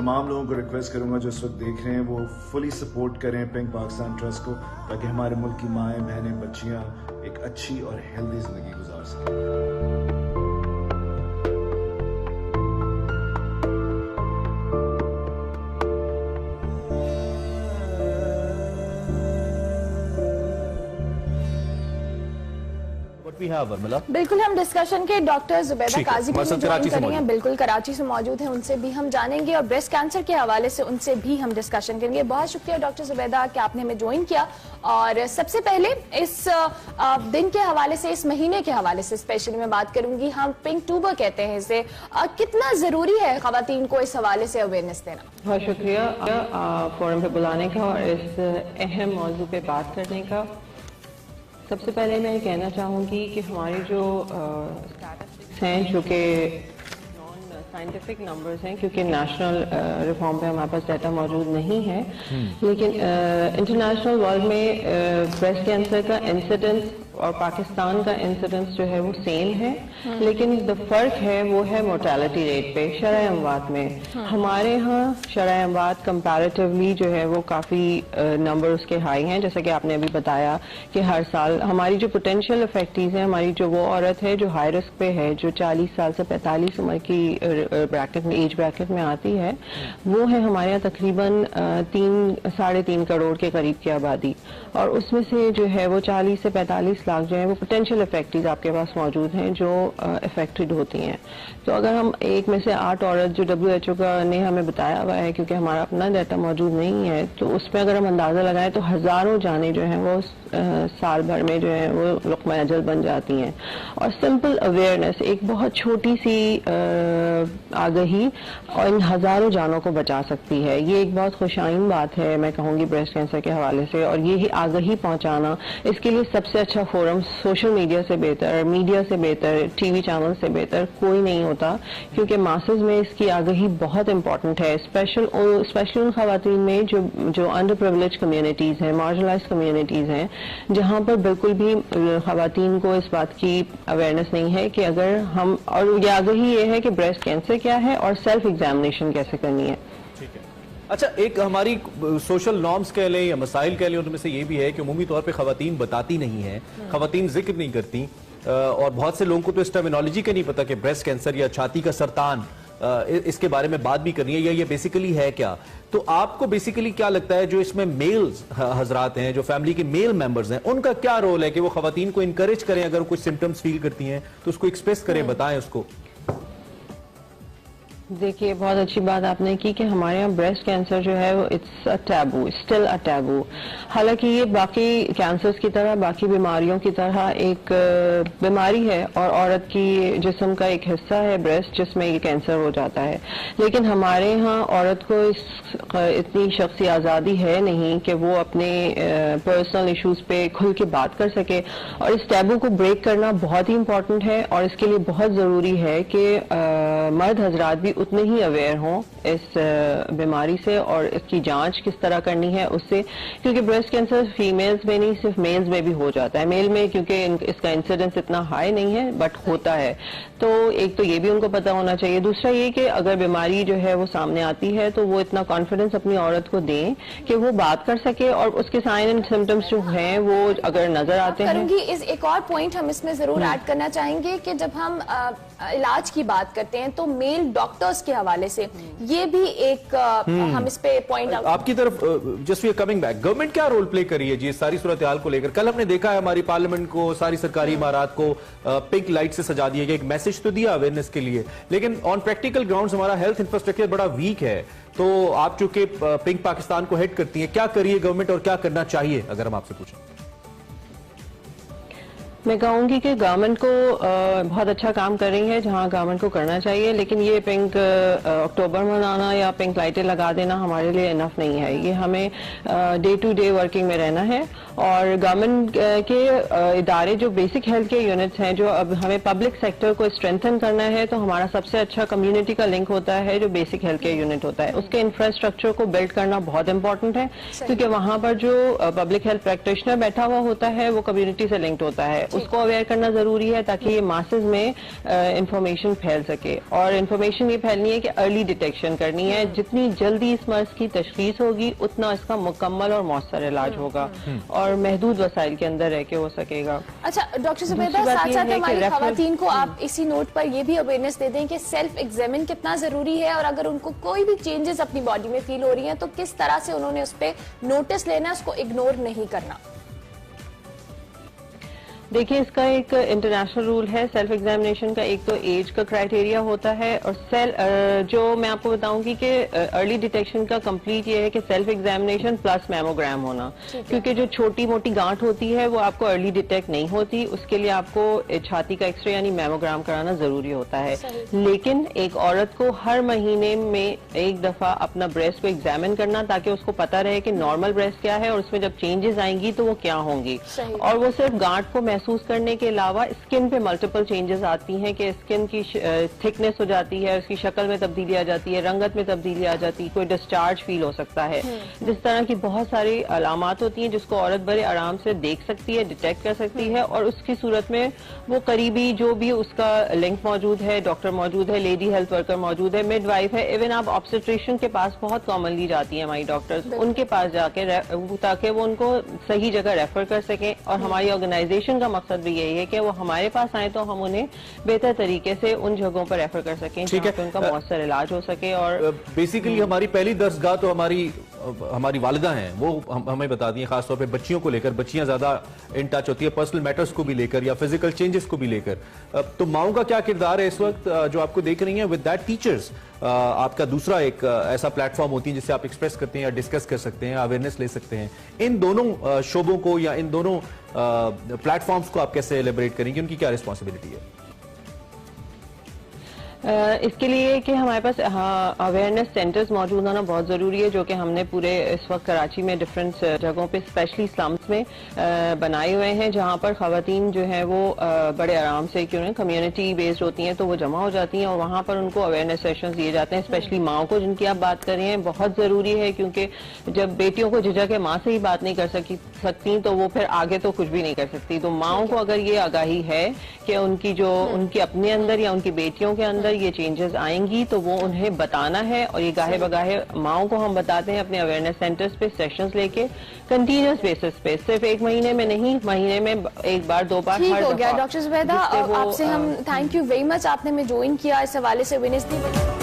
तमाम लोगों को रिक्वेस्ट करूंगा जो इस वक्त देख रहे हैं वो फुली सपोर्ट करें पिंक पाकिस्तान ट्रस्ट को, ताकि हमारे मुल्क की माएँ बहनें बच्चियाँ एक अच्छी और हेल्दी जिंदगी गुजार सकें। बिल्कुल, हम डिस्कशन के डॉक्टर जुबैदा काजी भी ज्वाइन करेंगे, बिल्कुल कराची से मौजूद हैं, उनसे भी हम जानेंगे और ब्रेस्ट कैंसर के हवाले से उनसे भी हम डिस्कशन करेंगे। बहुत शुक्रिया डॉक्टर जुबैदा कि आपने हमें ज्वाइन किया। और सबसे पहले इस दिन के हवाले से, इस महीने के हवाले से स्पेशली मैं बात करूंगी। हम पिंक टूबर कहते हैं इसे, कितना जरूरी है खवातीन को इस हवाले से अवेयरनेस देना? बहुत शुक्रिया फोरम पे बुलाने का और इस अहम मौजू पे बात करने का। सबसे पहले मैं ये कहना चाहूँगी कि हमारी जो स्टैटिस्टिक्स हैं, जो कि नॉन साइंटिफिक नंबर्स हैं, क्योंकि नेशनल रिफॉर्म पे हमारे पास डाटा मौजूद नहीं है, लेकिन इंटरनेशनल वर्ल्ड में ब्रेस्ट कैंसर का इंसिडेंस और पाकिस्तान का इंसिडेंस जो है वो सेम है, लेकिन द फर्क है वो है मोर्टेलिटी रेट पे, शरह अमवात में। हमारे यहाँ शरह अमवात कंपैरेटिवली जो है वो काफ़ी नंबर उसके हाई हैं, जैसा कि आपने अभी बताया कि हर साल हमारी जो पोटेंशियल इफेक्टीज है, हमारी जो वो औरत है जो हाई रिस्क पे है, जो 40 साल से 45 उम्र की ब्रैकेट में, एज ब्रैकेट में आती है, वो है हमारे यहाँ तकरीबन 3-3.5 करोड़ के करीब की आबादी, और उसमें से जो है वो 40 से 45 लाख जो है वो पोटेंशियल इफेक्टीज आपके पास मौजूद हैं जो इफेक्टेड होती हैं। तो अगर हम एक में से 8 औरत जो WHO का ने हमें बताया हुआ है, क्योंकि हमारा अपना डाटा मौजूद नहीं है, तो उसमें अगर हम अंदाजा लगाएं तो हजारों जानें जो हैं वो साल भर में जो है वो लुक़्मा अजल बन जाती हैं। और सिंपल अवेयरनेस, एक बहुत छोटी सी आगाही और इन हजारों जानों को बचा सकती है। ये एक बहुत खुशाइन बात है मैं कहूँगी ब्रेस्ट कैंसर के हवाले से, और ये ही आगाही पहुँचाना, इसके लिए सबसे अच्छा फोरम सोशल मीडिया से बेहतर, मीडिया से बेहतर, टीवी चैनल से बेहतर कोई नहीं होता, क्योंकि मासेस में इसकी आगाही बहुत इंपॉर्टेंट है, स्पेशली उन खवातीन में जो अंडर प्रिविलेज कम्युनिटीज हैं, मार्जिनलाइज्ड कम्युनिटीज हैं, जहां पर बिल्कुल भी खवातीन को इस बात की अवेयरनेस नहीं है कि अगर हम, और ये आगाही ये है कि ब्रेस्ट कैंसर क्या है और सेल्फ एग्जामिनेशन कैसे करनी है। अच्छा, एक हमारी सोशल नॉर्म्स कह लें या मसाइल कह लें, उनमें से ये भी है कि उमूमी तौर पे खवातीन बताती नहीं है, खवातीन जिक्र नहीं करती, और बहुत से लोगों को तो इस टर्मिनोलॉजी का नहीं पता कि ब्रेस्ट कैंसर या छाती का सरतान, इसके बारे में बात भी करनी है या ये बेसिकली है क्या। तो आपको बेसिकली क्या लगता है जो इसमें मेल्स हजरात हैं, जो फैमिली के मेल मेंबर्स हैं, उनका क्या रोल है कि वो खवातीन को इनकरेज करें, अगर कुछ सिम्टम्स फील करती हैं तो उसको एक्सप्रेस करें, बताएं उसको? देखिए, बहुत अच्छी बात आपने की कि हमारे यहाँ ब्रेस्ट कैंसर जो है वो it's a taboo, still a taboo. हालांकि ये बाकी कैंसर्स की तरह, बाकी बीमारियों की तरह एक बीमारी है और औरत की जिस्म का एक हिस्सा है ब्रेस्ट, जिसमें ये कैंसर हो जाता है। लेकिन हमारे यहाँ औरत को इतनी शख्सी आज़ादी है नहीं कि वो अपने पर्सनल इश्यूज पे खुल के बात कर सके, और इस टैबू को ब्रेक करना बहुत ही इंपॉर्टेंट है, और इसके लिए बहुत ज़रूरी है कि मर्द हजरात भी उतने ही अवेयर हों इस बीमारी से और इसकी जांच किस तरह करनी है उससे, क्योंकि ब्रेस्ट कैंसर फीमेल्स में नहीं सिर्फ मेल्स में भी हो जाता है। मेल में क्योंकि इसका इंसिडेंस इतना हाई नहीं है बट होता है, तो एक तो ये भी उनको पता होना चाहिए। दूसरा ये कि अगर बीमारी जो है वो सामने आती है तो वो इतना कॉन्फिडेंस अपनी औरत को दें कि वो बात कर सके, और उसके साइन एंड सिम्टम्स जो हैं वो अगर नजर आते हैं। इस एक और पॉइंट हम इसमें जरूर ऐड करना चाहेंगे कि जब हम इलाज की बात करते हैं तो मेल डॉक्टर्स के हवाले से ये भी एक हम इस पे पॉइंट आपकी तरफ just we are coming back, government क्या रोल प्ले कर रही है जी इस सारी सूरत हाल को लेकर? कल हमने देखा है हमारी पार्लियामेंट को, सारी सरकारी इमारत को पिंक लाइट से सजा दिया गया, एक मैसेज तो दिया अवेयरनेस के लिए, लेकिन ऑन प्रैक्टिकल ग्राउंड्स हमारा हेल्थ इंफ्रास्ट्रक्चर बड़ा वीक है। तो आप चूंकि पिंक पाकिस्तान को हेड करती हैं, क्या करिए गवर्नमेंट और क्या करना चाहिए अगर हम आपसे पूछें? मैं कहूँगी कि गवर्नमेंट को बहुत अच्छा काम कर रही है जहाँ गवर्नमेंट को करना चाहिए, लेकिन ये पिंक अक्टूबर मनाना या पिंक लाइटें लगा देना हमारे लिए इनफ नहीं है। ये हमें डे टू डे वर्किंग में रहना है, और गवर्नमेंट के इदारे जो बेसिक हेल्थ के यूनिट्स हैं, जो अब हमें पब्लिक सेक्टर को स्ट्रेंथन करना है, तो हमारा सबसे अच्छा कम्युनिटी का लिंक होता है जो बेसिक हेल्थ के यूनिट होता है। उसके इंफ्रास्ट्रक्चर को बिल्ड करना बहुत इंपॉर्टेंट है, क्योंकि वहाँ पर जो पब्लिक हेल्थ प्रैक्टिशनर बैठा हुआ होता है वो कम्युनिटी से लिंक्ड होता है। उसको अवेयर करना जरूरी है ताकि ये मासेस में इंफॉर्मेशन फैल सके। और इंफॉर्मेशन ये फैलनी है कि अर्ली डिटेक्शन करनी है, जितनी जल्दी इस मर्ज की तशखीस होगी उतना इसका मुकम्मल और मौसर इलाज होगा और महदूद वसाइल के अंदर रह के हो सकेगा। अच्छा डॉक्टर जुबैदा, साथ साथ हमारी खवातीन को आप इसी नोट पर ये भी अवेयरनेस दे दें कि सेल्फ एग्जामिन कितना जरूरी है, और अगर उनको कोई भी चेंजेस अपनी बॉडी में फील हो रही हैं तो किस तरह से उन्होंने उस पर नोटिस लेना है, उसको इग्नोर नहीं करना। देखिए, इसका एक इंटरनेशनल रूल है सेल्फ एग्जामिनेशन का। एक तो एज का क्राइटेरिया होता है, और जो मैं आपको बताऊंगी कि अर्ली डिटेक्शन का कंप्लीट ये है कि सेल्फ एग्जामिनेशन प्लस मेमोग्राम होना, क्योंकि जो छोटी मोटी गांठ होती है वो आपको अर्ली डिटेक्ट नहीं होती, उसके लिए आपको छाती का एक्सरे यानी मेमोग्राम कराना जरूरी होता है। लेकिन एक औरत को हर महीने में एक दफा अपना ब्रेस्ट को एग्जामिन करना, ताकि उसको पता रहे कि नॉर्मल ब्रेस्ट क्या है और उसमें जब चेंजेस आएंगी तो वो क्या होंगी। और वो सिर्फ गांठ को महसूस करने के अलावा स्किन पे मल्टीपल चेंजेस आती हैं कि स्किन की थिकनेस हो जाती है, उसकी शक्ल में तब्दीली आ जाती है, रंगत में तब्दीली आ जाती है, कोई डिस्चार्ज फील हो सकता है। जिस तरह की बहुत सारी अलामात होती हैं जिसको औरत बड़े आराम से देख सकती है, डिटेक्ट कर सकती है, और उसकी सूरत में वो करीबी जो भी उसका लिंक मौजूद है, डॉक्टर मौजूद है, लेडी हेल्थ वर्कर मौजूद है, मिडवाइफ है, इवन आप ऑब्स्टेट्रिशियन के पास बहुत कॉमनली जाती है हमारी डॉक्टर्स, उनके पास जाके ताकि वो उनको सही जगह रेफर कर सकें। और हमारी ऑर्गेनाइजेशन का मकसद भी यही है कि वो हमारे पास आए तो हम उन्हें बेहतर तरीके से उन जगहों पर रेफर कर सकें जहां पे उनका मौसर इलाज हो सके। और बेसिकली हमारी पहली दर्सगाह तो हमारी वालिदा हैं, वो हमें बताती हैं, खासतौर पे बच्चियों को लेकर। बच्चियां ज्यादा इन टच होती है पर्सनल मैटर्स को भी लेकर या फिजिकल चेंजेस को भी लेकर। तो माओं का क्या किरदार है इस वक्त जो आपको देख रही हैं? विद दैट टीचर्स आपका दूसरा एक ऐसा प्लेटफॉर्म होती है जिससे आप एक्सप्रेस करते हैं या डिस्कस कर सकते हैं, अवेयरनेस ले सकते हैं। इन दोनों शोबों को या इन दोनों प्लेटफॉर्म्स को आप कैसे एलिब्रेट करेंगे, उनकी क्या रिस्पॉन्सिबिलिटी है? इसके लिए कि हमारे पास अवेयरनेस सेंटर्स मौजूद होना बहुत ज़रूरी है, जो कि हमने पूरे इस वक्त कराची में डिफरेंट जगहों पे स्पेशली स्लम्स में बनाए हुए हैं, जहां पर खवातीन जो है वो बड़े आराम से, क्यों कम्युनिटी बेस्ड होती हैं तो वो जमा हो जाती हैं और वहां पर उनको अवेयरनेस सेशंस दिए जाते हैं। स्पेशली माओं को, जिनकी आप बात कर रहे हैं, बहुत ज़रूरी है, क्योंकि जब बेटियों को झिझक है माँ से ही बात नहीं कर सकती तो वो फिर आगे तो कुछ भी नहीं कर सकती। तो माओं को अगर ये आगाही है कि उनकी अपने अंदर या उनकी बेटियों के अंदर ये चेंजेस आएंगी तो वो उन्हें बताना है, और ये गाहे बगाहे माओं को हम बताते हैं अपने अवेयरनेस सेंटर्स पे सेशंस लेके कंटिन्यूस बेसिस पे, सिर्फ एक महीने में नहीं, महीने में एक बार दो बार। ठीक हो गया डॉक्टर जुबैदा, आपसे हम थैंक यू वेरी मच, आपने हमें ज्वाइन किया, इस हवाले से अवेयरनेस दी।